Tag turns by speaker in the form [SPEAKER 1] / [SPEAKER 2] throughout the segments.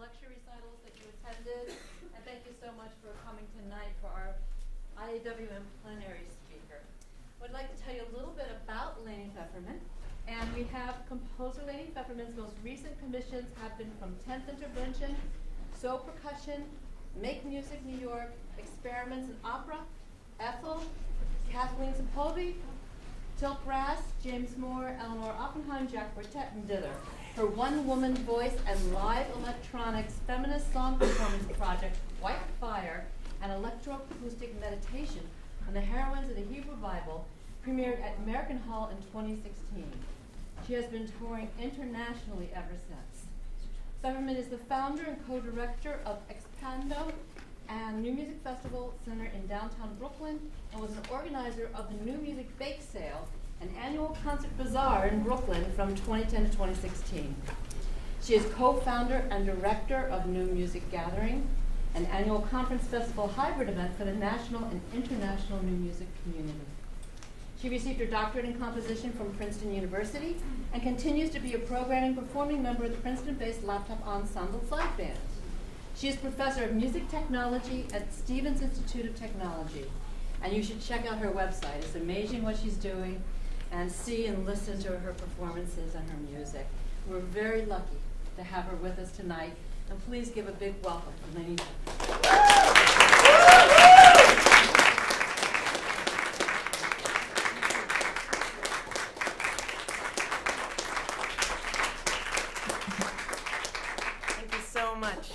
[SPEAKER 1] lecture recitals that you attended, and thank you so much for coming tonight for our IAWM plenary speaker. I would like to tell you a little bit about Leni Pfefferman, and we have composer Leni Pfefferman's most recent commissions have been from 10th Intervention, So Percussion, Make Music New York, Experiments in Opera, Ethel, Kathleen Sepulvey, Tilt Brass, James Moore, Eleanor Oppenheim, Jack Quartet, and Dither. Her one-woman voice and live electronics feminist song performance project, White Fire, an electroacoustic meditation on the heroines of the Hebrew Bible, premiered at American Hall in 2016. She has been touring internationally ever since. Pfefferman is the founder and co-director of Expando and New Music Festival Center in downtown Brooklyn, and was an organizer of the New Music Bake Sale, an annual concert bazaar in Brooklyn from 2010 to 2016. She is co-founder and director of New Music Gathering, an annual conference festival hybrid event for the national and international new music community. She received her doctorate in composition from Princeton University and continues to be a programming performing member of the Princeton-based Laptop Ensemble Flag Band. She is professor of music technology at Stevens Institute of Technology, and you should check out her website. It's amazing what she's doing, and see and listen to her performances and her music. We're very lucky to have her with us tonight, and please give a big welcome to Leni.
[SPEAKER 2] Thank you so much.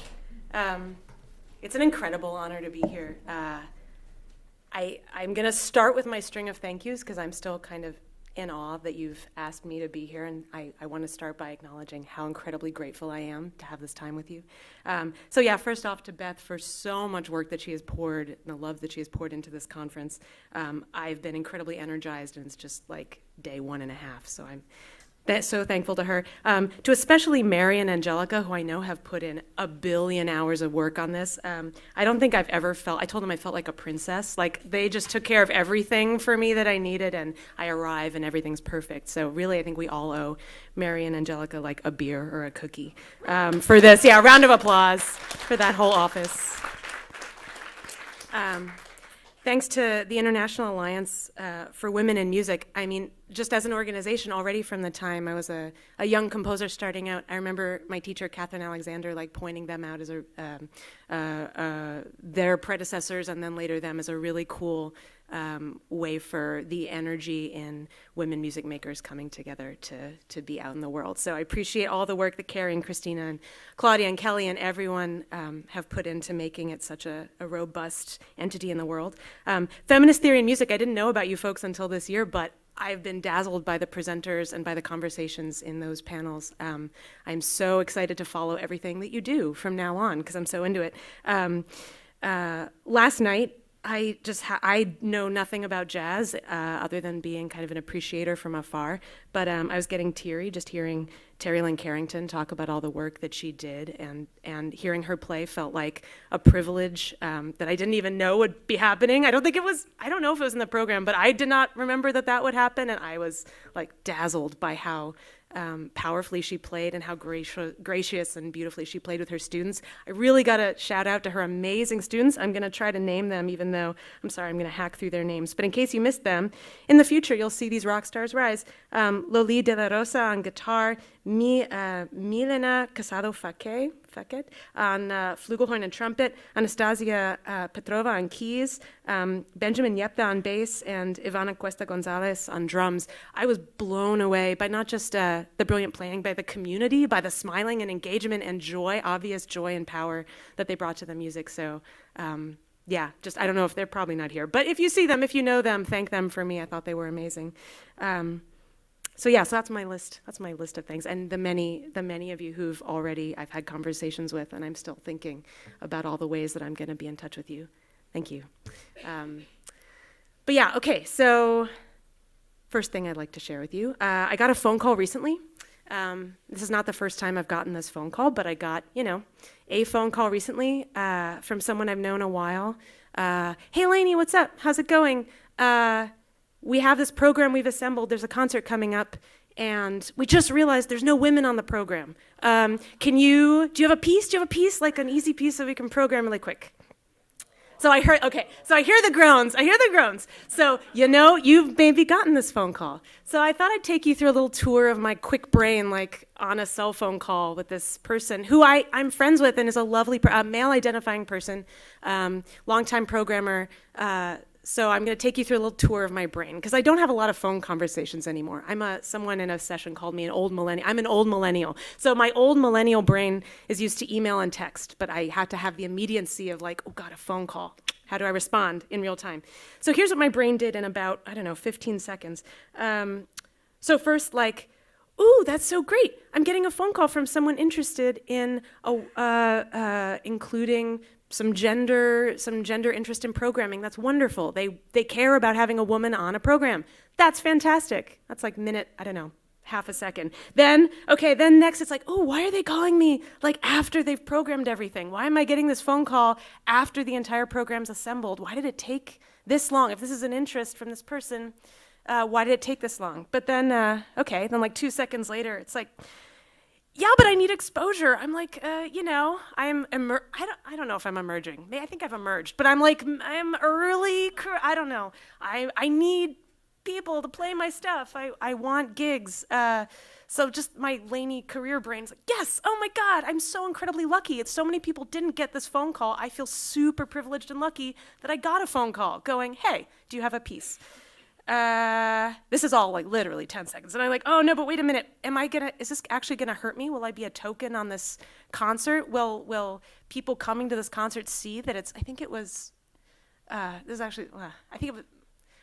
[SPEAKER 2] It's an incredible honor to be here. I'm going to start with my string of thank yous because I'm still kind of in awe that you've asked me to be here, and I want to start by acknowledging how incredibly grateful I am to have this time with you. So yeah, first off to Beth for so much work that she has poured, and the love that she has poured into this conference. I've been incredibly energized, and it's just like day 1.5, so I'm so thankful to her. To especially Mary and Angelica, who I know have put in 1 billion hours of work on this. I don't think I've ever felt, I told them I felt like a princess. Like they just took care of everything for me that I needed, and I arrive and everything's perfect. So really, I think we all owe Mary and Angelica like a beer or a cookie for this. Yeah, a round of applause for that whole office. Thanks to the International Alliance for Women in Music. I mean, just as an organization, already from the time I was a young composer starting out, I remember my teacher, Catherine Alexander, like pointing them out as their predecessors, and then later them as a really cool way for the energy in women music makers coming together to be out in the world. So I appreciate all the work that Carrie and Christina and Claudia and Kelly and everyone have put into making it such a robust entity in the world. Feminist Theory in Music, I didn't know about you folks until this year, but I've been dazzled by the presenters and by the conversations in those panels. I'm so excited to follow everything that you do from now on because I'm so into it. Last night, I know nothing about jazz other than being kind of an appreciator from afar, but I was getting teary just hearing Terry Lynn Carrington talk about all the work that she did, and hearing her play felt like a privilege that I didn't even know would be happening. I don't know if it was in the program, but I did not remember that would happen, and I was like dazzled by how powerfully she played and how gracious and beautifully she played with her students. I really got to shout out to her amazing students. I'm going to try to name them, even though, I'm sorry, I'm going to hack through their names. But in case you missed them, in the future, you'll see these rock stars rise. Loli De La Rosa on guitar, Milena Casado-Faquet on flugelhorn and trumpet, Anastasia Petrova on keys, Benjamin Yepta on bass, and Ivana Cuesta Gonzalez on drums. I was blown away by not just the brilliant playing, by the community, by the smiling and engagement and joy, obvious joy and power that they brought to the music. So yeah, I don't know if they're probably not here, but if you see them, if you know them, thank them for me. I thought they were amazing. So that's my list. That's my list of things, and the many of you who've already I've had conversations with, and I'm still thinking about all the ways that I'm going to be in touch with you. Thank you. But yeah, okay. So first thing I'd like to share with you, I got a phone call recently. This is not the first time I've gotten this phone call, but I got a phone call recently from someone I've known a while. Hey, Leni, what's up? How's it going? We have this program we've assembled. There's a concert coming up, and we just realized there's no women on the program. Do you have a piece? Do you have a piece, like an easy piece that we can program really quick? So I hear the groans. So, you've maybe gotten this phone call. So I thought I'd take you through a little tour of my quick brain, like on a cell phone call with this person who I'm friends with and is a lovely, male-identifying person, longtime programmer. So I'm going to take you through a little tour of my brain, because I don't have a lot of phone conversations anymore. Someone in a session called me an old millennial. I'm an old millennial. So my old millennial brain is used to email and text, but I had to have the immediacy of like, oh God, a phone call. How do I respond in real time? So here's what my brain did in about, 15 seconds. So first, like, ooh, that's so great. I'm getting a phone call from someone interested in including some gender interest in programming. That's wonderful. They care about having a woman on a program. That's fantastic. That's like minute, half a second. Then next it's like, oh, why are they calling me like after they've programmed everything? Why am I getting this phone call after the entire program's assembled? Why did it take this long? If this is an interest from this person, why did it take this long? But then, then like 2 seconds later, it's like, yeah, but I need exposure. I'm like, I don't know if I'm emerging. I think I've emerged, but I'm early. I don't know. I need people to play my stuff. I want gigs. So just my laney career brain's like, yes, oh my God, I'm so incredibly lucky. So many people didn't get this phone call. I feel super privileged and lucky that I got a phone call going, hey, do you have a piece? This is all like literally 10 seconds. And I'm like, oh no, but wait a minute. Is this actually gonna hurt me? Will I be a token on this concert? Will people coming to this concert see that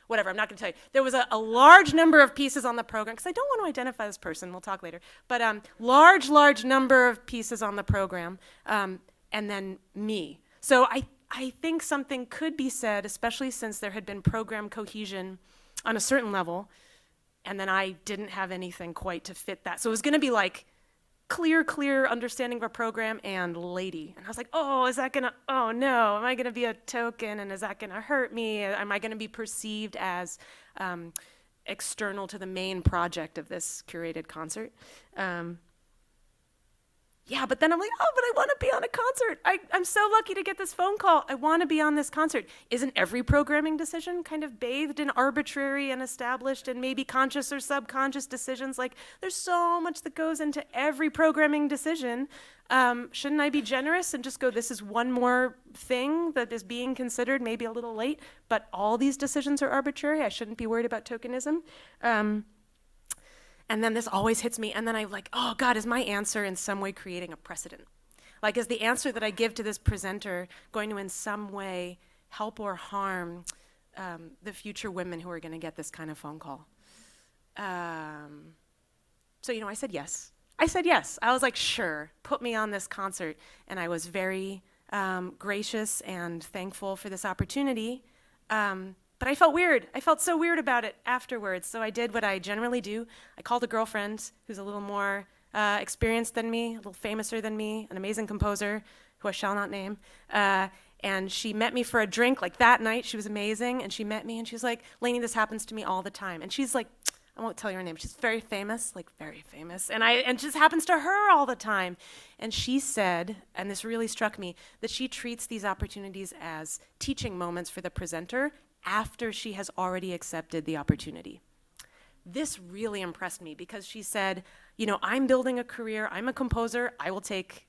[SPEAKER 2] whatever, I'm not gonna tell you. There was a large number of pieces on the program, because I don't want to identify this person, we'll talk later, but large number of pieces on the program, and then me. So I think something could be said, especially since there had been program cohesion on a certain level, and then I didn't have anything quite to fit that. So it was going to be like clear understanding of a program and lady. And I was like, oh no, am I going to be a token, and is that going to hurt me? Am I going to be perceived as external to the main project of this curated concert? Yeah, but then I'm like, oh, but I want to be on a concert. I'm so lucky to get this phone call. I want to be on this concert. Isn't every programming decision kind of bathed in arbitrary and established and maybe conscious or subconscious decisions? Like, there's so much that goes into every programming decision. Shouldn't I be generous and just go, this is one more thing that is being considered, maybe a little late, but all these decisions are arbitrary? I shouldn't be worried about tokenism. And then this always hits me, and then I'm like, oh God, is my answer in some way creating a precedent? Like, is the answer that I give to this presenter going to in some way help or harm the future women who are going to get this kind of phone call? So, I said yes. I was like, sure, put me on this concert. And I was very gracious and thankful for this opportunity. But I felt weird. I felt so weird about it afterwards. So I did what I generally do. I called a girlfriend who's a little more experienced than me, a little famouser than me, an amazing composer who I shall not name. And she met me for a drink like that night. She was amazing. And she met me and she was like, Lainey, this happens to me all the time. And she's like, I won't tell you her name. She's very famous, like very famous. And it just happens to her all the time. And she said, and this really struck me, that she treats these opportunities as teaching moments for the presenter after she has already accepted the opportunity. This really impressed me because she said, I'm building a career, I'm a composer, I will take,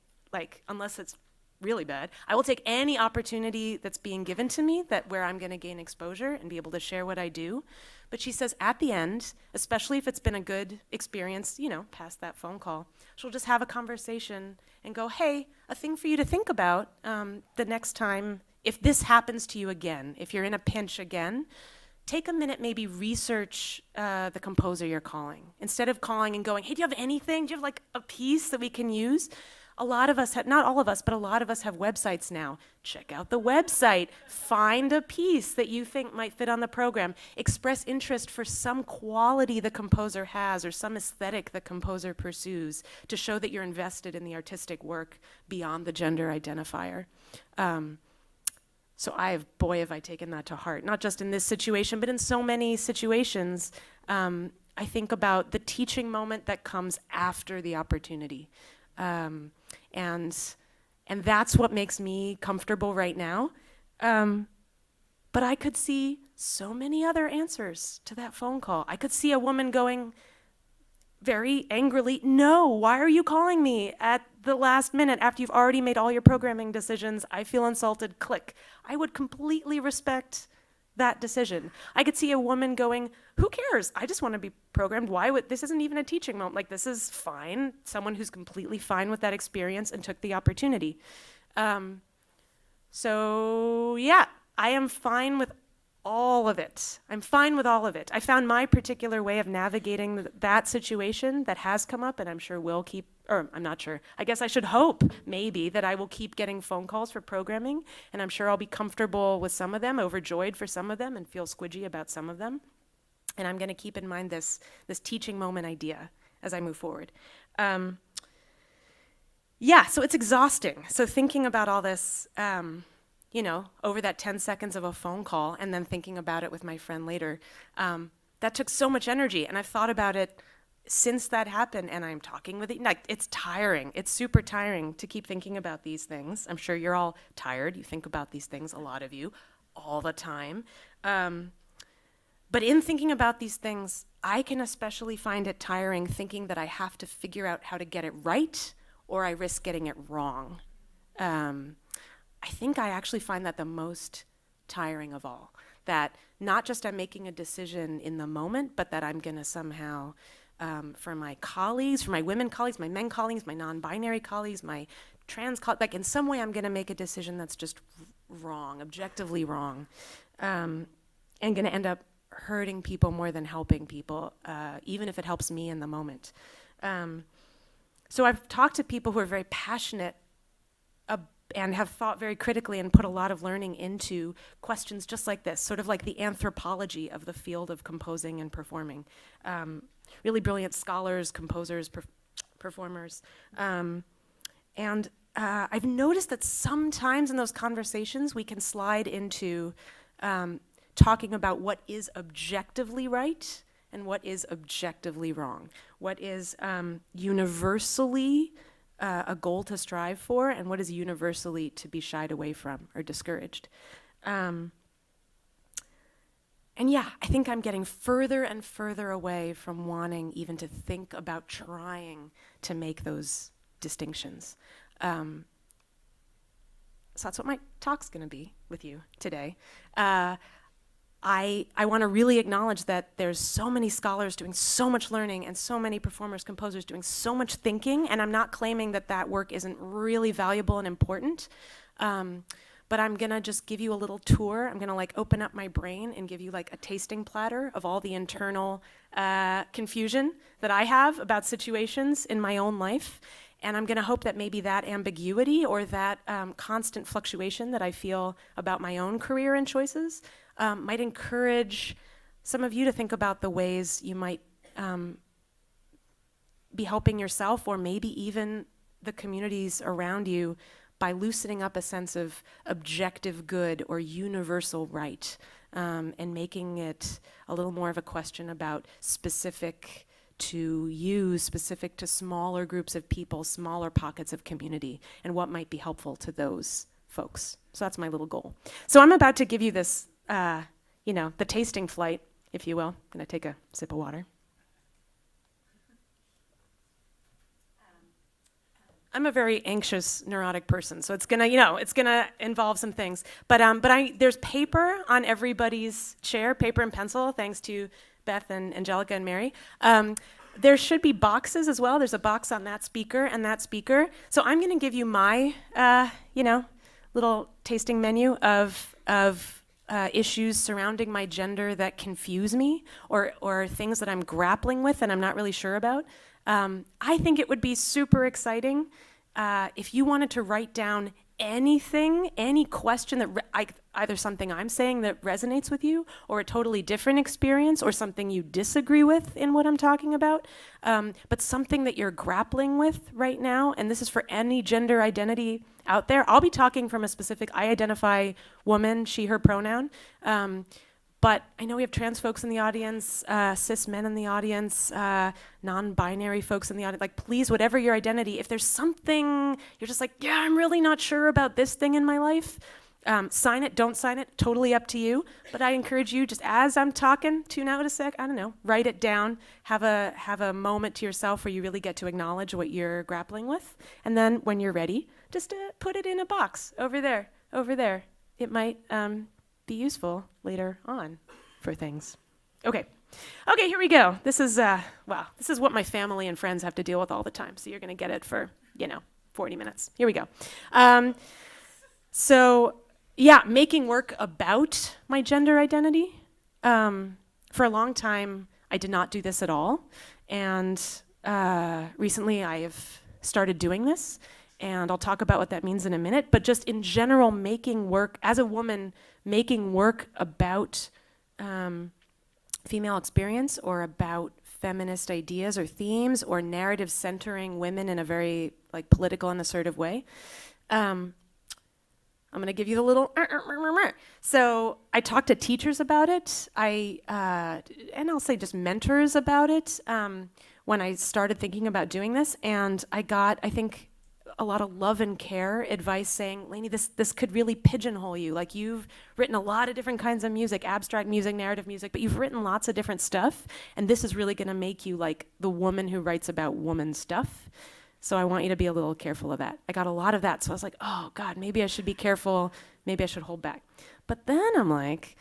[SPEAKER 2] unless it's really bad, I will take any opportunity that's being given to me where I'm gonna gain exposure and be able to share what I do. But she says at the end, especially if it's been a good experience, past that phone call, she'll just have a conversation and go, hey, a thing for you to think about the next time. If this happens to you again, if you're in a pinch again, take a minute, maybe research the composer you're calling. Instead of calling and going, hey, do you have anything? Do you have like a piece that we can use? A lot of us, not all of us, but a lot of us have websites now. Check out the website. Find a piece that you think might fit on the program. Express interest for some quality the composer has or some aesthetic the composer pursues to show that you're invested in the artistic work beyond the gender identifier. So have I taken that to heart, not just in this situation, but in so many situations. I think about the teaching moment that comes after the opportunity. And that's what makes me comfortable right now. But I could see so many other answers to that phone call. I could see a woman going very angrily, no, why are you calling me at the last minute after you've already made all your programming decisions? I feel insulted, click. I would completely respect that decision. I could see a woman going, who cares? I just want to be programmed. This isn't even a teaching moment. Like, this is fine. Someone who's completely fine with that experience and took the opportunity. So yeah, I am fine with all of it. I'm fine with all of it. I found my particular way of navigating that situation that has come up, and I'm sure will keep, or I'm not sure. I guess I should hope, maybe, that I will keep getting phone calls for programming, and I'm sure I'll be comfortable with some of them, overjoyed for some of them, and feel squidgy about some of them. And I'm going to keep in mind this teaching moment idea as I move forward. Yeah, so it's exhausting. So thinking about all this, over that 10 seconds of a phone call and then thinking about it with my friend later, that took so much energy. And I've thought about it since that happened, and I'm talking with it. Like, it's tiring. It's super tiring to keep thinking about these things. I'm sure you're all tired. You think about these things, a lot of you, all the time. But in thinking about these things, I can especially find it tiring thinking that I have to figure out how to get it right or I risk getting it wrong. I think I actually find that the most tiring of all. That not just I'm making a decision in the moment, but that I'm going to somehow, for my colleagues, for my women colleagues, my men colleagues, my non-binary colleagues, my trans colleagues, like in some way I'm going to make a decision that's just wrong, objectively wrong, and going to end up hurting people more than helping people, even if it helps me in the moment. So I've talked to people who are very passionate and have thought very critically and put a lot of learning into questions just like this, sort of like the anthropology of the field of composing and performing. Really brilliant scholars, composers, performers. And I've noticed that sometimes in those conversations we can slide into talking about what is objectively right and what is objectively wrong. What is universally a goal to strive for, and what is universally to be shied away from or discouraged. And yeah, I think I'm getting further and further away from wanting even to think about trying to make those distinctions. So that's what my talk's going to be with you today. I want to really acknowledge that there's so many scholars doing so much learning and so many performers, composers doing so much thinking, and I'm not claiming that that work isn't really valuable and important, but I'm going to just give you a little tour. I'm going to open up my brain and give you a tasting platter of all the internal confusion that I have about situations in my own life. And I'm going to hope that maybe that ambiguity or that constant fluctuation that I feel about my own career and choices might encourage some of you to think about the ways you might be helping yourself or maybe even the communities around you by loosening up a sense of objective good or universal right, and making it a little more of a question about specific to you, specific to smaller groups of people, smaller pockets of community, and what might be helpful to those folks. So that's my little goal. So I'm about to give you this, the tasting flight, if you will. I'm going to take a sip of water. I'm a very anxious, neurotic person, so it's gonna involve some things. But there's paper on everybody's chair, paper and pencil, thanks to Beth and Angelica and Mary. There should be boxes as well. There's a box on that speaker and that speaker. So I'm going to give you my, little tasting menu of issues surrounding my gender that confuse me, or things that I'm grappling with and I'm not really sure about. I think it would be super exciting if you wanted to write down anything, any question that either something I'm saying that resonates with you, or a totally different experience, or something you disagree with in what I'm talking about, but something that you're grappling with right now, and this is for any gender identity out there. I'll be talking from a specific, I identify woman, she, her pronoun, But I know we have trans folks in the audience, cis men in the audience, non-binary folks in the audience. Like, please, whatever your identity, if there's something you're just like, yeah, I'm really not sure about this thing in my life, sign it, don't sign it, totally up to you. But I encourage you, just as I'm talking, tune out a sec, I don't know, write it down, have a moment to yourself where you really get to acknowledge what you're grappling with. And then when you're ready, just put it in a box over there. It might be useful later on for things. Okay, here we go. This is what my family and friends have to deal with all the time. So you're gonna get it for, 40 minutes. Here we go. Making work about my gender identity. For a long time, I did not do this at all. And recently I have started doing this. And I'll talk about what that means in a minute. But just in general, making work, as a woman, making work about female experience or about feminist ideas or themes or narratives centering women in a very political and assertive way. I'm going to give you the little. So I talked to teachers about it. And I'll say just mentors about it when I started thinking about doing this. And I got, I think, a lot of love and care advice saying, Lainey, this could really pigeonhole you. Like, you've written a lot of different kinds of music, abstract music, narrative music, but you've written lots of different stuff, and this is really going to make you like the woman who writes about woman stuff. So I want you to be a little careful of that. I got a lot of that, so I was like, oh God, maybe I should be careful, maybe I should hold back. But then I'm like,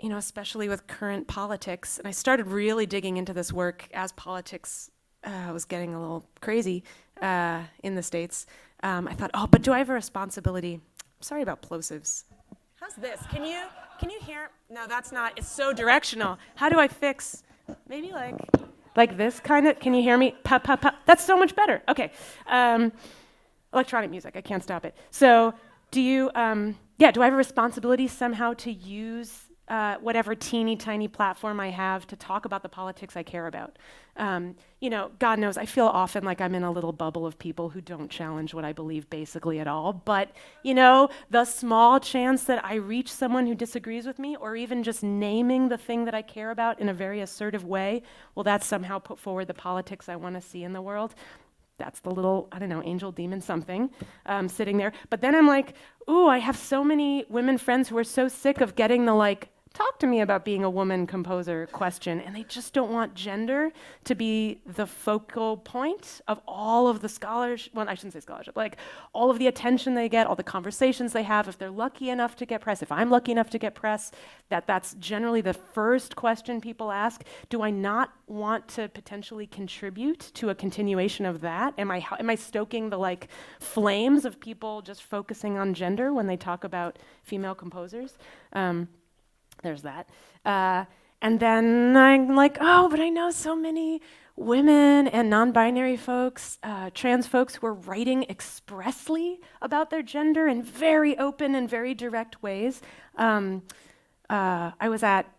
[SPEAKER 2] especially with current politics, and I started really digging into this work as politics was getting a little crazy in the States. I thought, but do I have a responsibility? I'm sorry about plosives. How's this? Can you hear? No, that's not. It's so directional. How do I fix? Maybe like this kind of. Can you hear me? Pop, pop, pop. That's so much better. Okay. Electronic music. I can't stop it. So do you? Do I have a responsibility somehow to use whatever teeny tiny platform I have to talk about the politics I care about? God knows I feel often like I'm in a little bubble of people who don't challenge what I believe basically at all. But, the small chance that I reach someone who disagrees with me, or even just naming the thing that I care about in a very assertive way, will that somehow put forward the politics I want to see in the world? That's the little, angel demon something sitting there. But then I'm like, ooh, I have so many women friends who are so sick of getting the talk to me about being a woman composer question, and they just don't want gender to be the focal point of all of the scholarship, well, I shouldn't say scholarship, all of the attention they get, all the conversations they have, if they're lucky enough to get press, if I'm lucky enough to get press, that's generally the first question people ask. Do I not want to potentially contribute to a continuation of that? Am I stoking the flames of people just focusing on gender when they talk about female composers? There's that. And then I'm like, but I know so many women and non-binary folks, trans folks who are writing expressly about their gender in very open and very direct ways. I was at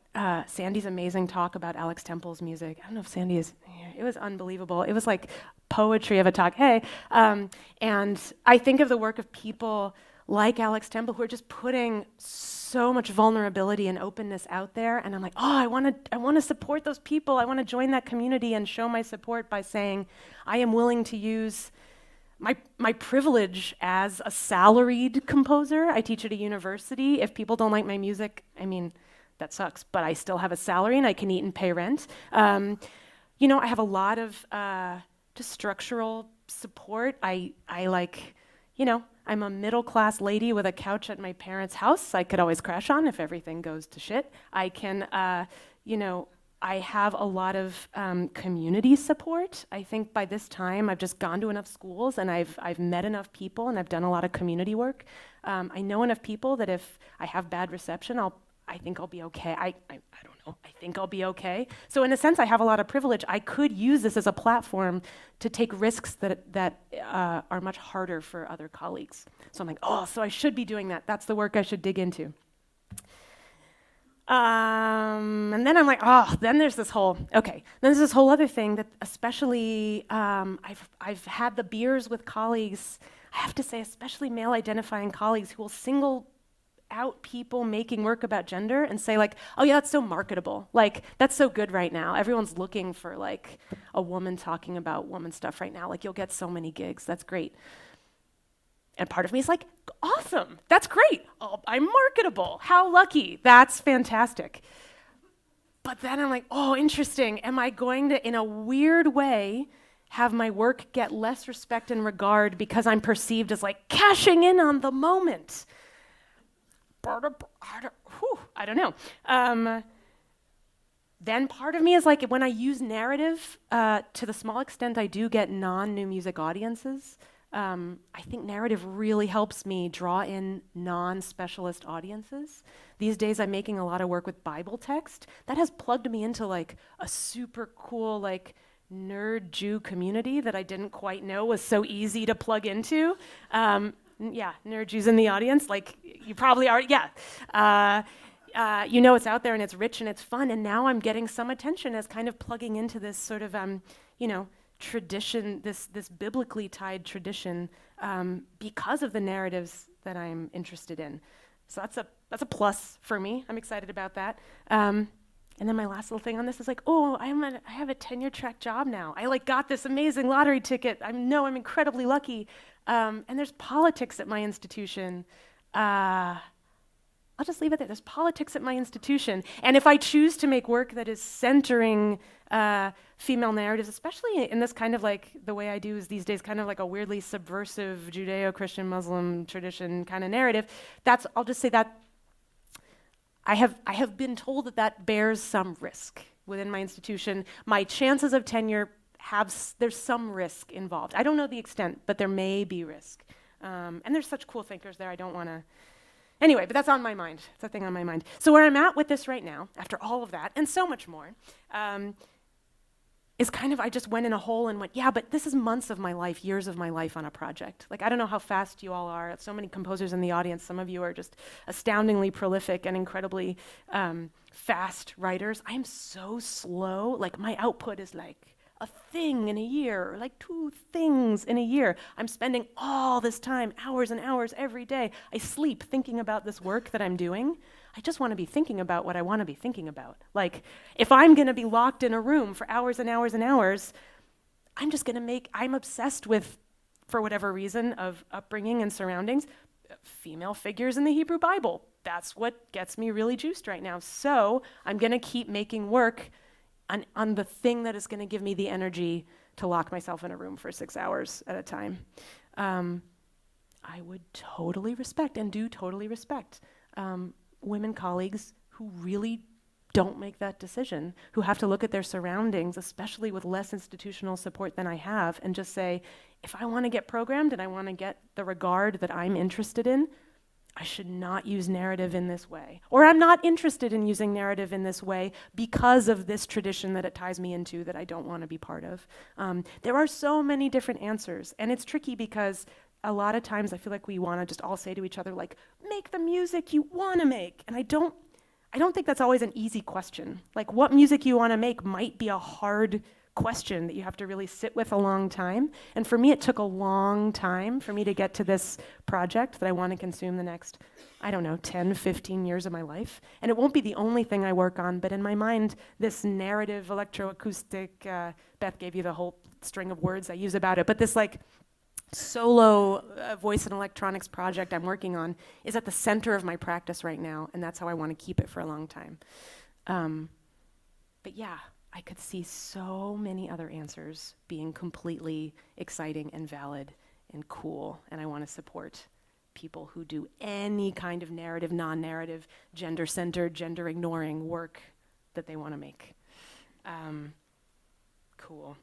[SPEAKER 2] Sandy's amazing talk about Alex Temple's music. I don't know if Sandy is here. It was unbelievable. It was like poetry of a talk. Hey. And I think of the work of people like Alex Temple who are just putting so much vulnerability and openness out there, and I'm like, I want to support those people. I want to join that community and show my support by saying I am willing to use my privilege as a salaried composer. I teach at a university. If people don't like my music, that sucks, but I still have a salary and I can eat and pay rent. I have a lot of just structural support. I'm a middle-class lady with a couch at my parents' house I could always crash on if everything goes to shit. I can, I have a lot of community support. I think by this time I've just gone to enough schools and I've met enough people and I've done a lot of community work. I know enough people that if I have bad reception, I think I'll be okay. I don't know. I think I'll be okay. So in a sense, I have a lot of privilege. I could use this as a platform to take risks that are much harder for other colleagues. So I'm like, so I should be doing that. That's the work I should dig into. And then I'm like, then there's this whole other thing that especially I've had the beers with colleagues, I have to say, especially male identifying colleagues who will single out people making work about gender and say like, oh yeah, that's so marketable. Like, that's so good right now. Everyone's looking for like a woman talking about woman stuff right now. Like, you'll get so many gigs. That's great. And part of me is like, awesome, that's great. Oh, I'm marketable. How lucky. That's fantastic. But then I'm like, oh, interesting. Am I going to, in a weird way, have my work get less respect and regard because I'm perceived as like cashing in on the moment? I don't know. Then part of me is like, when I use narrative, to the small extent I do get non-new music audiences, I think narrative really helps me draw in non-specialist audiences. These days I'm making a lot of work with Bible text. That has plugged me into like a super cool like nerd Jew community that I didn't quite know was so easy to plug into. Yeah, nerd Jews in the audience, like you probably are, yeah. You know it's out there and it's rich and it's fun, and now I'm getting some attention as kind of plugging into this sort of, you know, tradition, this biblically tied tradition, because of the narratives that I'm interested in. So that's a plus for me. I'm excited about that. And then my last little thing on this is like, oh, I have a tenure track job now. I like got this amazing lottery ticket. I know I'm incredibly lucky. And there's politics at my institution. I'll just leave it there. There's politics at my institution. And if I choose to make work that is centering female narratives, especially in this kind of like, the way I do is these days kind of like a weirdly subversive Judeo-Christian Muslim tradition kind of narrative, I'll just say that I have been told that bears some risk within my institution. My chances of tenure there's some risk involved. I don't know the extent, but there may be risk. And there's such cool thinkers there, I don't want to. Anyway, but that's on my mind. It's a thing on my mind. So where I'm at with this right now, after all of that, and so much more, is kind of, I just went in a hole and went, yeah, but this is months of my life, years of my life on a project. Like, I don't know how fast you all are. So many composers in the audience. Some of you are just astoundingly prolific and incredibly fast writers. I am so slow. Like, my output is like a thing in a year, or like 2 things in a year. I'm spending all this time, hours and hours every day. I sleep thinking about this work that I'm doing. I just want to be thinking about what I want to be thinking about. Like, if I'm going to be locked in a room for hours and hours and hours, I'm obsessed with, for whatever reason of upbringing and surroundings, female figures in the Hebrew Bible. That's what gets me really juiced right now. So I'm going to keep making work on the thing that is going to give me the energy to lock myself in a room for 6 hours at a time. I would totally respect, and do totally respect, women colleagues who really don't make that decision, who have to look at their surroundings, especially with less institutional support than I have, and just say, if I want to get programmed and I want to get the regard that I'm interested in, I should not use narrative in this way. Or I'm not interested in using narrative in this way because of this tradition that it ties me into that I don't want to be part of. There are so many different answers, and it's tricky because a lot of times I feel like we want to just all say to each other, like, make the music you want to make. And I don't think that's always an easy question. Like, what music you want to make might be a hard question that you have to really sit with a long time. And for me, it took a long time for me to get to this project that I want to consume the next, 10, 15 years of my life. And it won't be the only thing I work on, but in my mind, this narrative, electroacoustic, Beth gave you the whole string of words I use about it, but this like solo voice and electronics project I'm working on is at the center of my practice right now, and that's how I want to keep it for a long time. But yeah, I could see so many other answers being completely exciting and valid and cool, and I want to support people who do any kind of narrative, non-narrative, gender-centered, gender-ignoring work that they want to make. Cool.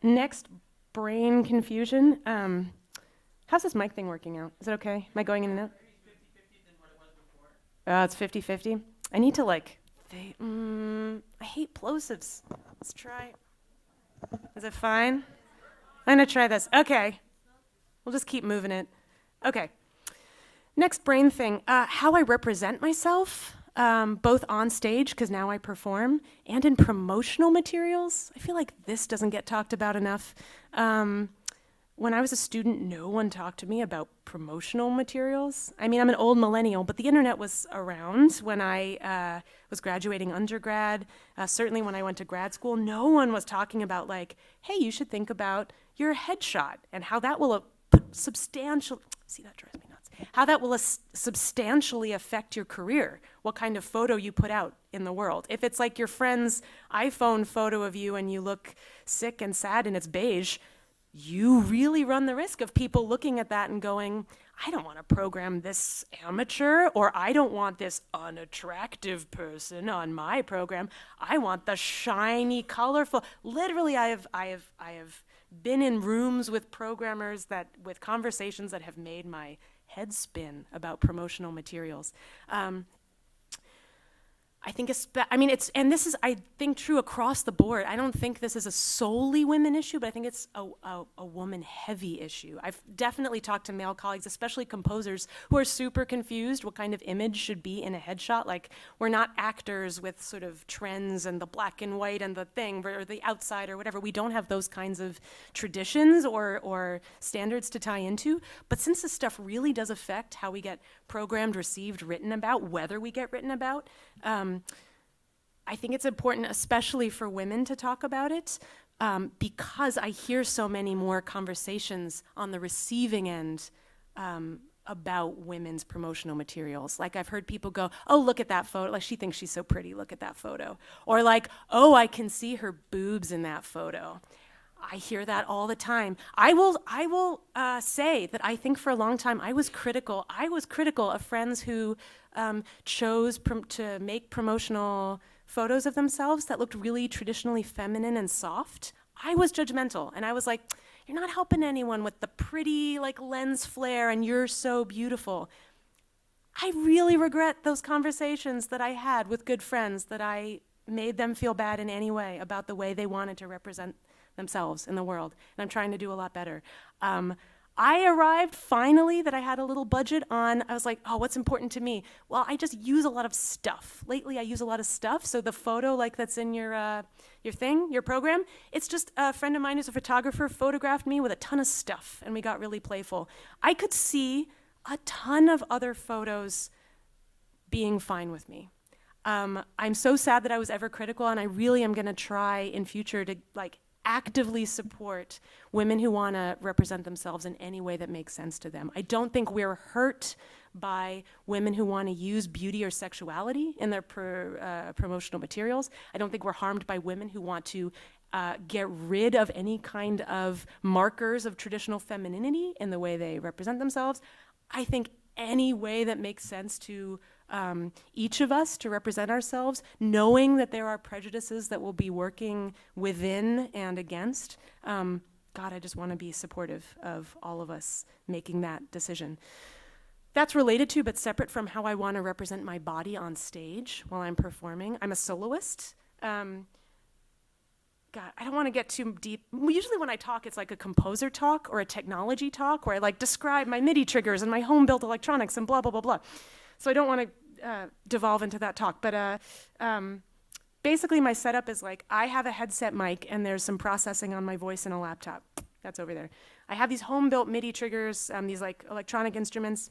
[SPEAKER 2] Next, brain confusion. How's this mic thing working out? Is it okay? Am I going in and out? It's 50-50. I need to I hate plosives. Let's try. Is it fine? I'm gonna try this. Okay. We'll just keep moving it. Okay. Next brain thing. How I represent myself, both on stage, because now I perform, and in promotional materials. I feel like this doesn't get talked about enough. when I was a student, no one talked to me about promotional materials. I mean, I'm an old millennial, but the internet was around when I was graduating undergrad. Certainly when I went to grad school, no one was talking about like, hey, you should think about your headshot and how that will substantially, see, that drives me nuts, how that will substantially affect your career, what kind of photo you put out in the world. If it's like your friend's iPhone photo of you and you look sick and sad and it's beige, you really run the risk of people looking at that and going, I don't want to program this amateur, or I don't want this unattractive person on my program. I want the shiny, colorful. Literally, I have been in rooms with programmers with conversations that have made my head spin about promotional materials. I think and this is, I think, true across the board. I don't think this is a solely women issue, but I think it's a woman-heavy issue. I've definitely talked to male colleagues, especially composers, who are super confused what kind of image should be in a headshot. Like, we're not actors with sort of trends and the black and white and the thing, or the outside or whatever. We don't have those kinds of traditions or standards to tie into. But since this stuff really does affect how we get programmed, received, written about, whether we get written about, I think it's important, especially for women, to talk about it, because I hear so many more conversations on the receiving end about women's promotional materials. Like, I've heard people go, oh, look at that photo. Like, she thinks she's so pretty. Look at that photo. Or like, oh, I can see her boobs in that photo. I hear that all the time. I will say that I think for a long time I was critical. I was critical of friends who chose to make promotional photos of themselves that looked really traditionally feminine and soft. I was judgmental, and I was like, you're not helping anyone with the pretty like lens flare and you're so beautiful. I really regret those conversations that I had with good friends, that I made them feel bad in any way about the way they wanted to represent themselves in the world, and I'm trying to do a lot better. I arrived finally that I had a little budget on, I was like, oh, what's important to me? Well, I just use a lot of stuff. Lately, I use a lot of stuff, so the photo like that's in your thing, your program, it's just a friend of mine who's a photographer photographed me with a ton of stuff, and we got really playful. I could see a ton of other photos being fine with me. I'm so sad that I was ever critical, and I really am gonna try in future to like actively support women who want to represent themselves in any way that makes sense to them. I don't think we're hurt by women who want to use beauty or sexuality in their promotional materials. I don't think we're harmed by women who want to get rid of any kind of markers of traditional femininity in the way they represent themselves. I think any way that makes sense to each of us to represent ourselves, knowing that there are prejudices that we'll be working within and against. God, I just want to be supportive of all of us making that decision. That's related to, but separate from, how I want to represent my body on stage while I'm performing. I'm a soloist. God, I don't want to get too deep. Usually when I talk, it's like a composer talk or a technology talk where I like describe my MIDI triggers and my home-built electronics and blah, blah, blah, blah. So I don't want to devolve into that talk. But basically my setup is like, I have a headset mic and there's some processing on my voice in a laptop. That's over there. I have these home-built MIDI triggers, these like electronic instruments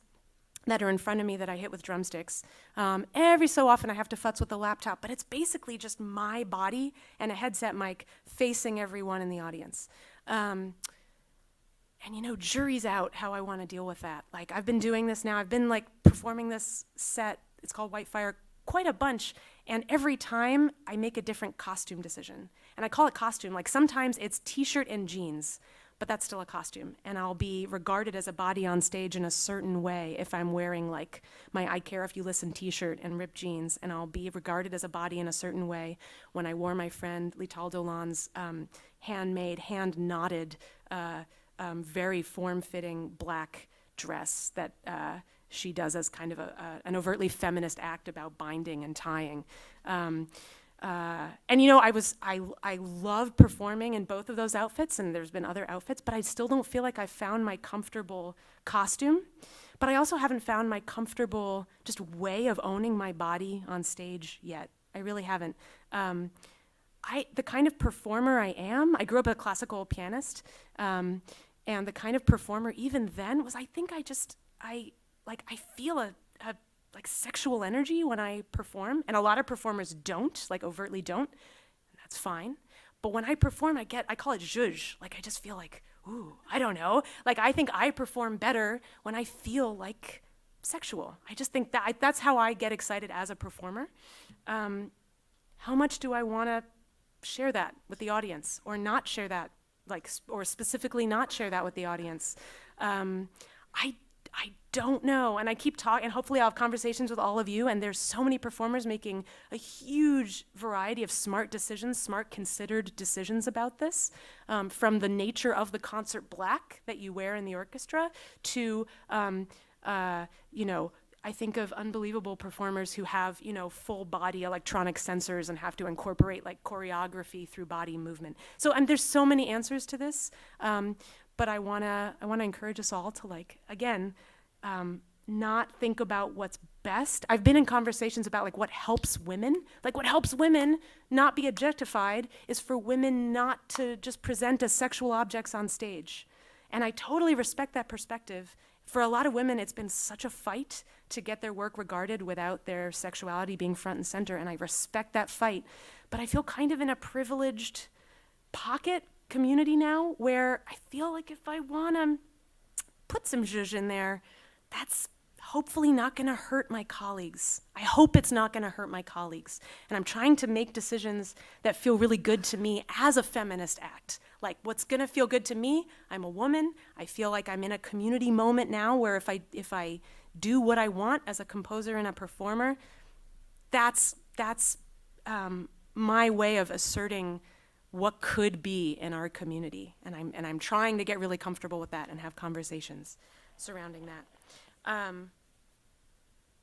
[SPEAKER 2] that are in front of me that I hit with drumsticks. Every so often I have to futz with the laptop, but it's basically just my body and a headset mic facing everyone in the audience. And you know, jury's out how I want to deal with that. Like, I've been doing this now, I've been like performing this set, it's called White Fire, quite a bunch, and every time I make a different costume decision. And I call it costume, like sometimes it's t-shirt and jeans, but that's still a costume. And I'll be regarded as a body on stage in a certain way if I'm wearing like my I Care If You Listen t-shirt and ripped jeans, and I'll be regarded as a body in a certain way when I wore my friend Lital Dolan's handmade, hand-knotted, very form-fitting black dress that she does as kind of an overtly feminist act about binding and tying. And you know, I love performing in both of those outfits, and there's been other outfits, but I still don't feel like I've found my comfortable costume. But I also haven't found my comfortable just way of owning my body on stage yet. I really haven't. The kind of performer I am, I grew up a classical pianist, And the kind of performer even then was, I think I feel a like sexual energy when I perform, and a lot of performers don't, like overtly don't, and that's fine. But when I perform, I call it zhuzh, like I just feel like, ooh, I don't know. Like I think I perform better when I feel like sexual. I just think that's how I get excited as a performer. How much do I want to share that with the audience, or not share that, or specifically not share that with the audience? I don't know, and I keep talking, and hopefully I'll have conversations with all of you, and there's so many performers making a huge variety of smart decisions, smart considered decisions about this, from the nature of the concert black that you wear in the orchestra to, I think of unbelievable performers who have, full body electronic sensors and have to incorporate like choreography through body movement. So, and there's so many answers to this, but I wanna encourage us all to not think about what's best. I've been in conversations about what helps women. What helps women not be objectified is for women not to just present as sexual objects on stage. And I totally respect that perspective. For a lot of women, it's been such a fight to get their work regarded without their sexuality being front and center, and I respect that fight. But I feel kind of in a privileged pocket community now where I feel like if I want to put some zhuzh in there, that's hopefully not going to hurt my colleagues. I hope it's not going to hurt my colleagues. And I'm trying to make decisions that feel really good to me as a feminist act. Like what's going to feel good to me, I'm a woman. I feel like I'm in a community moment now where if I do what I want as a composer and a performer, that's my way of asserting what could be in our community, and I'm trying to get really comfortable with that and have conversations surrounding that.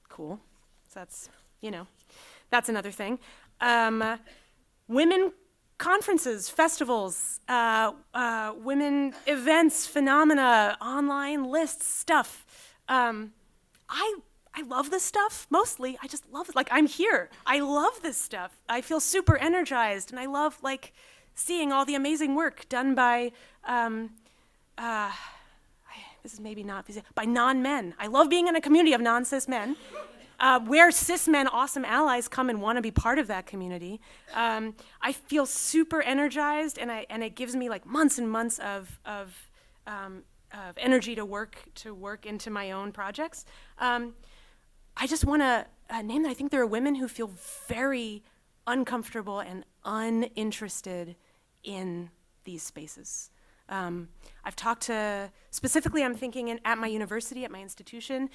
[SPEAKER 2] Cool. So that's another thing. Women conferences, festivals, women events, phenomena, online lists, stuff. I love this stuff, mostly. I just love it. I'm here. I love this stuff. I feel super energized, and I love, seeing all the amazing work done by, this is maybe not, by non-men. I love being in a community of non-cis men, where cis men, awesome allies, come and want to be part of that community. I feel super energized, and it gives me, months and months of energy to work into my own projects. I just want to name that I think there are women who feel very uncomfortable and uninterested in these spaces. I've talked to, specifically I'm thinking at my university, at my institution,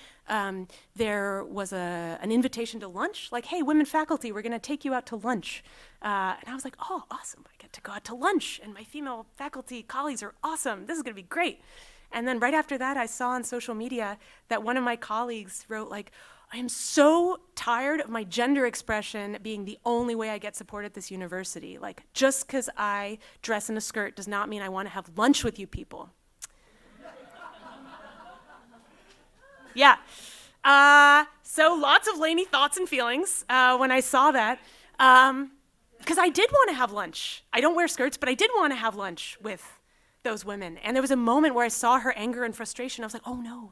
[SPEAKER 2] there was an invitation to lunch, hey, women faculty, we're going to take you out to lunch. And I was like, oh, awesome, I get to go out to lunch, and my female faculty colleagues are awesome, this is going to be great. And then right after that, I saw on social media that one of my colleagues wrote, I am so tired of my gender expression being the only way I get support at this university. Just because I dress in a skirt does not mean I want to have lunch with you people. Yeah. So lots of Lainey thoughts and feelings when I saw that. Because I did want to have lunch. I don't wear skirts, but I did want to have lunch with those women. And there was a moment where I saw her anger and frustration. I was like, oh no,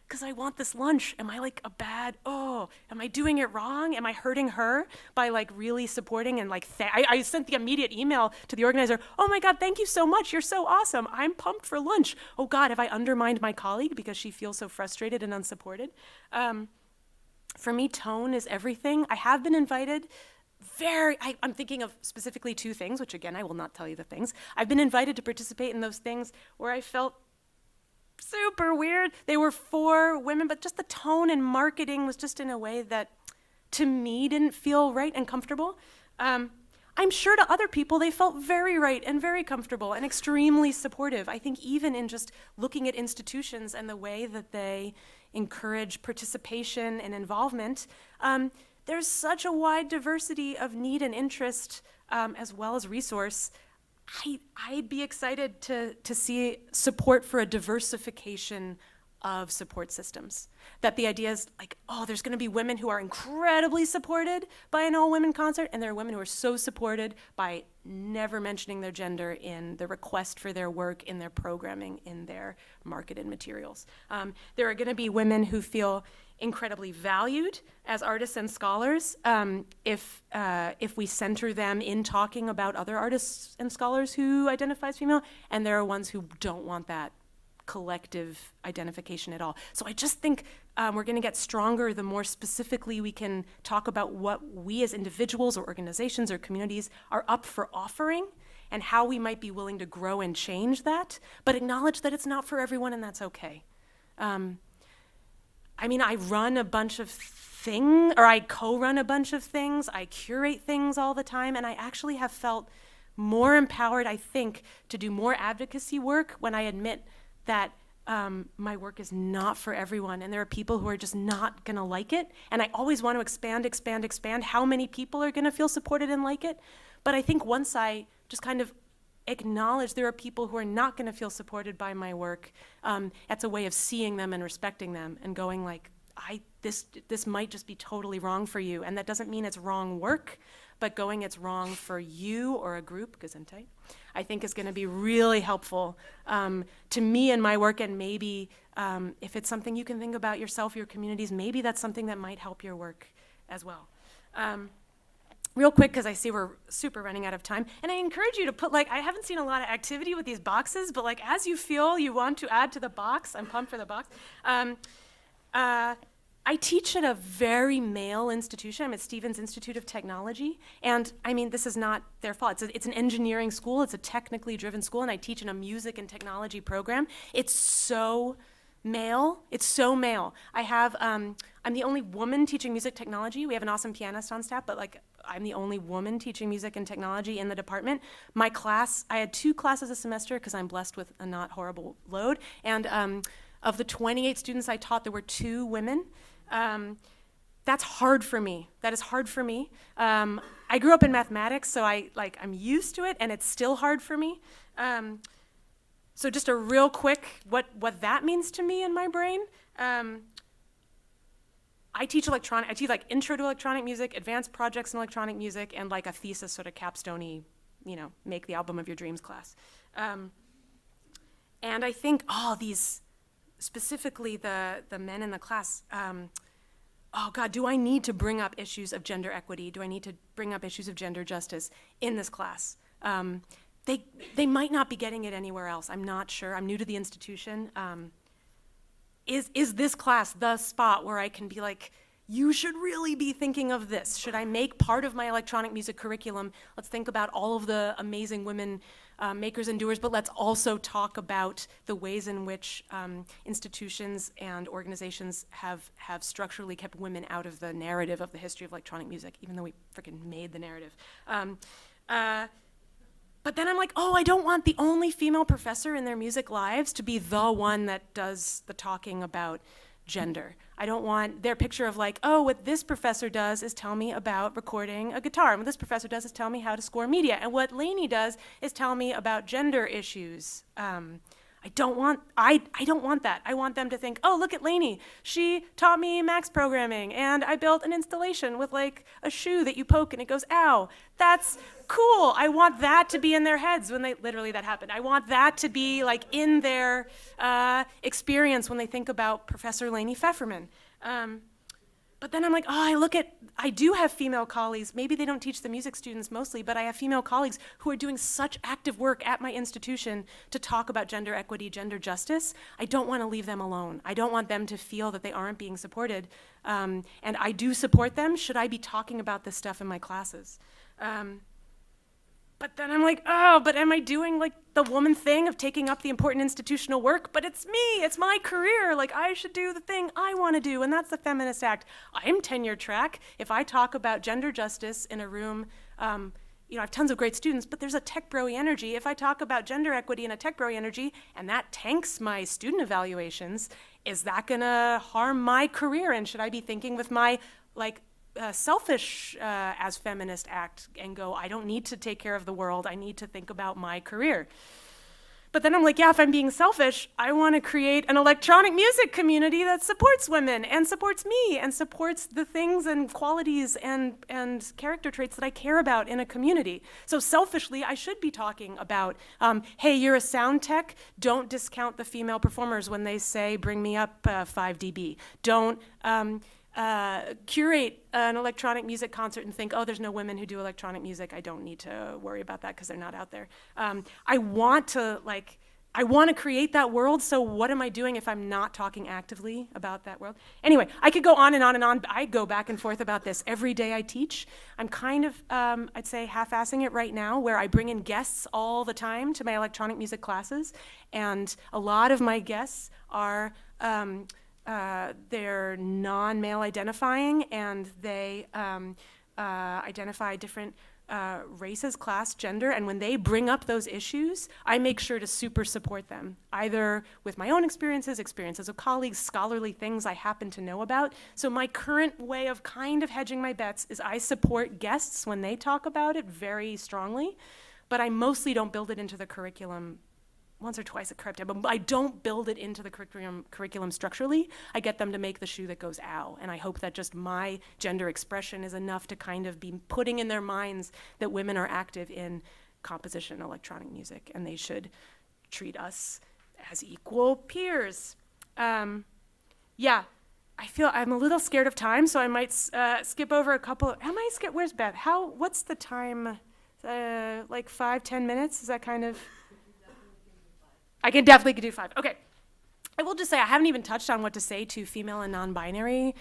[SPEAKER 2] because I want this lunch. Am I am I doing it wrong? Am I hurting her by really supporting and I sent the immediate email to the organizer, oh my God, thank you so much. You're so awesome. I'm pumped for lunch. Oh God, have I undermined my colleague because she feels so frustrated and unsupported? For me, tone is everything. I have been invited I'm thinking of specifically two things, which again, I will not tell you the things. I've been invited to participate in those things where I felt super weird. They were for women, but just the tone and marketing was just in a way that, to me, didn't feel right and comfortable. I'm sure to other people, they felt very right and very comfortable and extremely supportive. I think even in just looking at institutions and the way that they encourage participation and involvement, there's such a wide diversity of need and interest, as well as resource. I'd be excited to see support for a diversification of support systems. That the idea is there's going to be women who are incredibly supported by an all-women concert, and there are women who are so supported by never mentioning their gender in the request for their work, in their programming, in their marketed materials. There are going to be women who feel incredibly valued as artists and scholars if we center them in talking about other artists and scholars who identify as female, and there are ones who don't want that collective identification at all. So I just think we're going to get stronger the more specifically we can talk about what we as individuals or organizations or communities are up for offering and how we might be willing to grow and change that, but acknowledge that it's not for everyone and that's okay. I mean, I run a bunch of things, or I co-run a bunch of things, I curate things all the time, and I actually have felt more empowered, I think, to do more advocacy work when I admit that my work is not for everyone, and there are people who are just not gonna like it, and I always want to expand how many people are gonna feel supported and like it, but I think once I just kind of acknowledge there are people who are not gonna feel supported by my work, that's a way of seeing them and respecting them and going like, this might just be totally wrong for you, and that doesn't mean it's wrong work, but going it's wrong for you or a group, Gesundheit, I think is going to be really helpful to me and my work, and maybe if it's something you can think about yourself, your communities, maybe that's something that might help your work as well. Real quick, because I see we're super running out of time, and I encourage you to put, like, I haven't seen a lot of activity with these boxes, but like as you feel you want to add to the box, I'm pumped for the box. I teach at a very male institution. I'm at Stevens Institute of Technology. And I mean, this is not their fault. It's an engineering school. It's a technically driven school. And I teach in a music and technology program. It's so male. It's so male. I'm the only woman teaching music technology. We have an awesome pianist on staff, but like I'm the only woman teaching music and technology in the department. My class, I had 2 classes a semester because I'm blessed with a not horrible load. And of the 28 students I taught, there were 2 women. That's hard for me. That is hard for me. I grew up in mathematics, so I'm used to it, and it's still hard for me. So just a real quick, what that means to me in my brain. I teach like intro to electronic music, advanced projects in electronic music, and like a thesis sort of capstone-y, make the album of your dreams class. And I think, these, specifically the men in the class, oh God, do I need to bring up issues of gender equity? Do I need to bring up issues of gender justice in this class? They might not be getting it anywhere else. I'm not sure. I'm new to the institution. Is this class the spot where I can be like, you should really be thinking of this? Should I make part of my electronic music curriculum? Let's think about all of the amazing women makers and doers, but let's also talk about the ways in which institutions and organizations have structurally kept women out of the narrative of the history of electronic music, even though we freaking made the narrative. But then I'm like, I don't want the only female professor in their music lives to be the one that does the talking about gender. I don't want their picture of like, what this professor does is tell me about recording a guitar, and what this professor does is tell me how to score media, and what Lainey does is tell me about gender issues. I don't want that. I want them to think, look at Lainey. She taught me Max programming, and I built an installation with like a shoe that you poke and it goes, ow. That's cool. I want that to be in their heads when that happened. I want that to be like in their experience when they think about Professor Lainey Pfefferman. But then I'm like, I do have female colleagues. Maybe they don't teach the music students mostly, but I have female colleagues who are doing such active work at my institution to talk about gender equity, gender justice. I don't want to leave them alone. I don't want them to feel that they aren't being supported. And I do support them. Should I be talking about this stuff in my classes? But then I'm like, but am I doing like the woman thing of taking up the important institutional work? But it's me, it's my career. Like I should do the thing I want to do, and that's the Feminist Act. I'm tenure track. If I talk about gender justice in a room, I have tons of great students, but there's a tech bro-y energy. If I talk about gender equity in a tech bro-y energy, and that tanks my student evaluations, is that gonna harm my career? And should I be thinking with my selfish as feminist act and go, I don't need to take care of the world, I need to think about my career. But then I'm like, yeah, if I'm being selfish, I want to create an electronic music community that supports women and supports me and supports the things and qualities and character traits that I care about in a community. So selfishly, I should be talking about, hey, you're a sound tech, don't discount the female performers when they say, bring me up 5 dB. Don't curate an electronic music concert and think, oh, there's no women who do electronic music. I don't need to worry about that because they're not out there. I want to create that world, so what am I doing if I'm not talking actively about that world? Anyway, I could go on and on and on. I go back and forth about this every day I teach. I'm kind of, I'd say, half-assing it right now, where I bring in guests all the time to my electronic music classes, and a lot of my guests are they're non-male identifying, and they identify different races, class, gender, and when they bring up those issues, I make sure to super support them, either with my own experiences of colleagues, scholarly things I happen to know about. So my current way of kind of hedging my bets is I support guests when they talk about it very strongly, but I mostly don't build it into the curriculum. Once or twice at Correct, but I don't build it into the curriculum structurally. I get them to make the shoe that goes ow, and I hope that just my gender expression is enough to kind of be putting in their minds that women are active in composition, electronic music, and they should treat us as equal peers. Yeah, I feel I'm a little scared of time, so I might skip over a couple. Where's Beth? What's the time? Like 5-10 minutes? Is that kind of? I can definitely do 5. Okay. I will just say I haven't even touched on what to say to female and non-binary,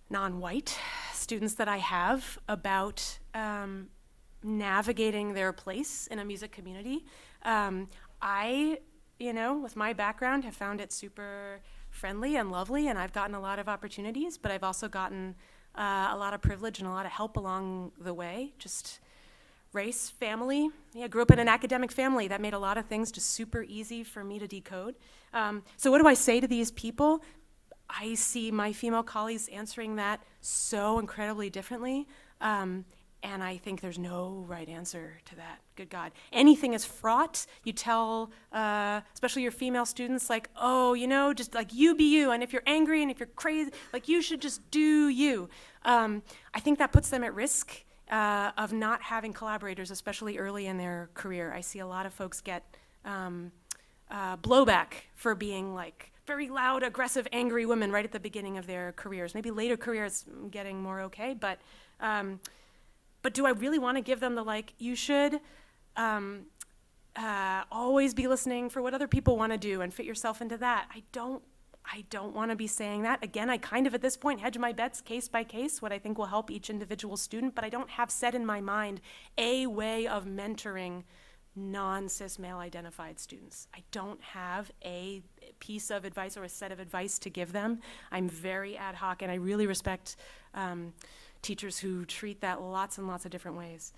[SPEAKER 2] non-white students that I have about navigating their place in a music community. I, with my background, have found it super friendly and lovely, and I've gotten a lot of opportunities, but I've also gotten a lot of privilege and a lot of help along the way. Just race, family. Yeah, grew up in an academic family that made a lot of things just super easy for me to decode. So what do I say to these people? I see my female colleagues answering that so incredibly differently. And I think there's no right answer to that. Good God. Anything is fraught. You tell, especially your female students, like, oh, just like you be you. And if you're angry and if you're crazy, like you should just do you. I think that puts them at risk of not having collaborators, especially early in their career. I see a lot of folks get blowback for being like very loud, aggressive, angry women right at the beginning of their careers. Maybe later careers getting more okay, but do I really want to give them the you should always be listening for what other people want to do and fit yourself into that? I don't want to be saying that. Again, I kind of at this point hedge my bets case by case, what I think will help each individual student, but I don't have set in my mind a way of mentoring non-cis male identified students. I don't have a piece of advice or a set of advice to give them. I'm very ad hoc, and I really respect teachers who treat that lots and lots of different ways.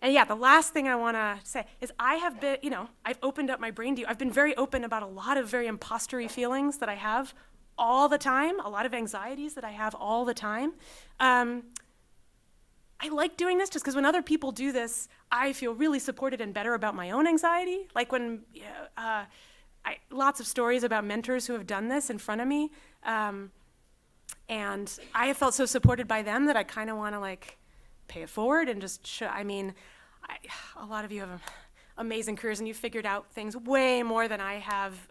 [SPEAKER 2] And yeah, the last thing I want to say is I have been, I've opened up my brain to you. I've been very open about a lot of very imposter-y feelings that I have all the time, a lot of anxieties that I have all the time. I like doing this just because when other people do this, I feel really supported and better about my own anxiety. Like when, lots of stories about mentors who have done this in front of me. And I have felt so supported by them that I kind of want to pay it forward and just a lot of you have amazing careers and you've figured out things way more than I have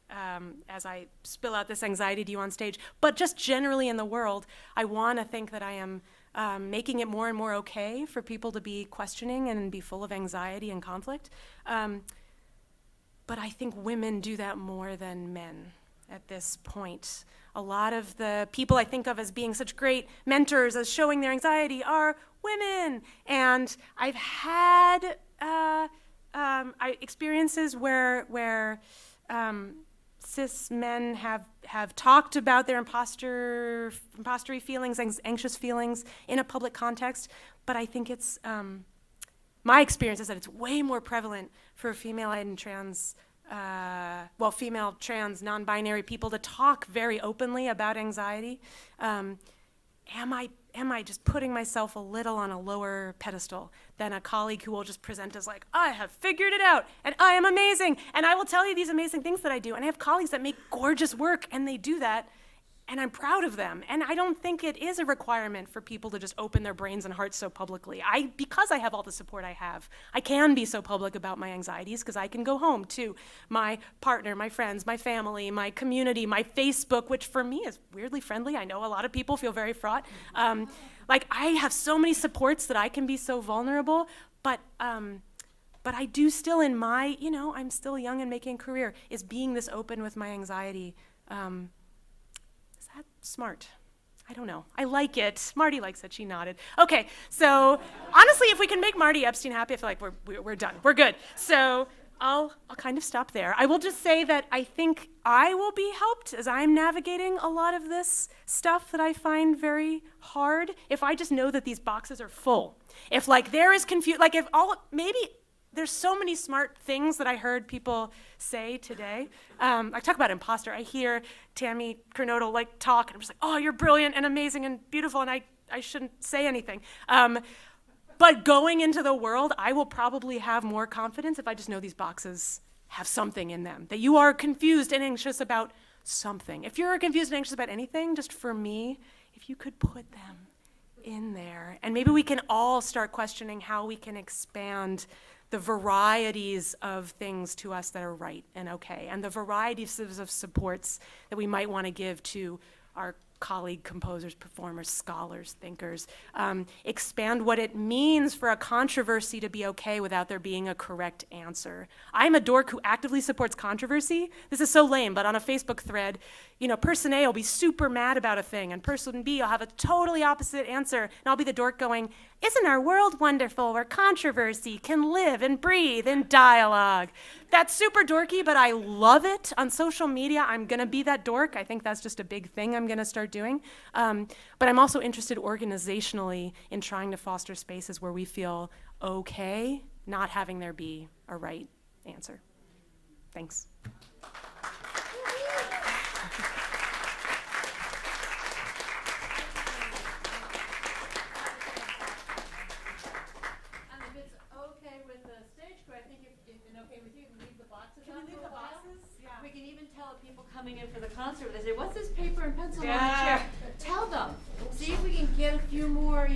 [SPEAKER 2] as I spill out this anxiety to you on stage. But just generally in the world, I want to think that I am making it more and more okay for people to be questioning and be full of anxiety and conflict. But I think women do that more than men at this point. A lot of the people I think of as being such great mentors, as showing their anxiety, are women. And I've had experiences where cis men have talked about their imposter-y feelings, anxious feelings in a public context, but I think it's, my experience is that it's way more prevalent for female and trans, female, trans, non-binary people to talk very openly about anxiety. Am I am I just putting myself a little on a lower pedestal than a colleague who will just present as like, I have figured it out, and I am amazing, and I will tell you these amazing things that I do. And I have colleagues that make gorgeous work, and they do that, and I'm proud of them. And I don't think it is a requirement for people to just open their brains and hearts so publicly. Because I have all the support I have, I can be so public about my anxieties because I can go home to my partner, my friends, my family, my community, my Facebook, which for me is weirdly friendly. I know a lot of people feel very fraught. Like I have so many supports that I can be so vulnerable, but I do still in my, I'm still young and making a career, is being this open with my anxiety. Smart. I don't know. I like it. Marty likes it. She nodded. Okay, so honestly, if we can make Marty Epstein happy, I feel like we're done. We're good. So I'll kind of stop there. I will just say that I think I will be helped as I'm navigating a lot of this stuff that I find very hard if I just know that these boxes are full. If like there is confusion, like if maybe there's so many smart things that I heard people say today. I talk about imposter. I hear Tammy Kernodle like talk, and I'm just like, oh, you're brilliant and amazing and beautiful, and I shouldn't say anything. But going into the world, I will probably have more confidence if I just know these boxes have something in them, that you are confused and anxious about something. If you're confused and anxious about anything, just for me, if you could put them in there, and maybe we can all start questioning how we can expand the varieties of things to us that are right and okay, and the varieties of supports that we might want to give to our colleague composers, performers, scholars, thinkers. Expand what it means for a controversy to be okay without there being a correct answer. I'm a dork who actively supports controversy. This is so lame, but on a Facebook thread, person A will be super mad about a thing, and person B will have a totally opposite answer, and I'll be the dork going, isn't our world wonderful where controversy can live and breathe in dialogue? That's super dorky, but I love it. On social media, I'm gonna be that dork. I think that's just a big thing I'm gonna start doing. But I'm also interested organizationally in trying to foster spaces where we feel okay not having there be a right answer. Thanks.
[SPEAKER 1] We can even tell people coming in for the concert, they say, what's this paper and pencil on the chair? Tell them. See if we can get a few more,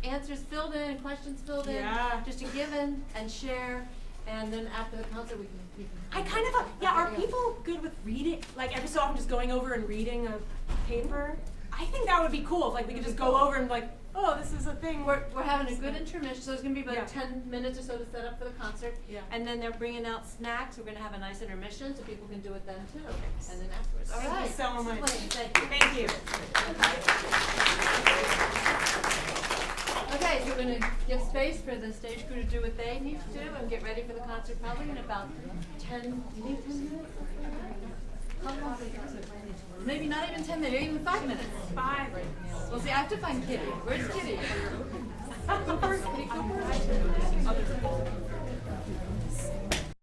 [SPEAKER 1] answers filled in, questions filled in, just to give in and share. And then after the concert, we can
[SPEAKER 2] are people good with reading? Like every so often just going over and reading a paper? I think that would be cool. Like we could just go over and like, oh, this is a thing.
[SPEAKER 1] We're having a good intermission, so it's going to be about 10 minutes or so to set up for the concert.
[SPEAKER 2] Yeah.
[SPEAKER 1] And then they're bringing out snacks. We're going to have a nice intermission, so people can do it then too. And then afterwards. All right.
[SPEAKER 2] Thank you so much.
[SPEAKER 1] Thank you. Okay, so we're going to give space for the stage crew to do what they need to do and get ready for the concert probably in about 10 minutes. Maybe not even 10 minutes, even 5 minutes.
[SPEAKER 2] 5.
[SPEAKER 1] Well, see, I have to find Kitty. Where's Kitty? Cooper? Kitty Cooper?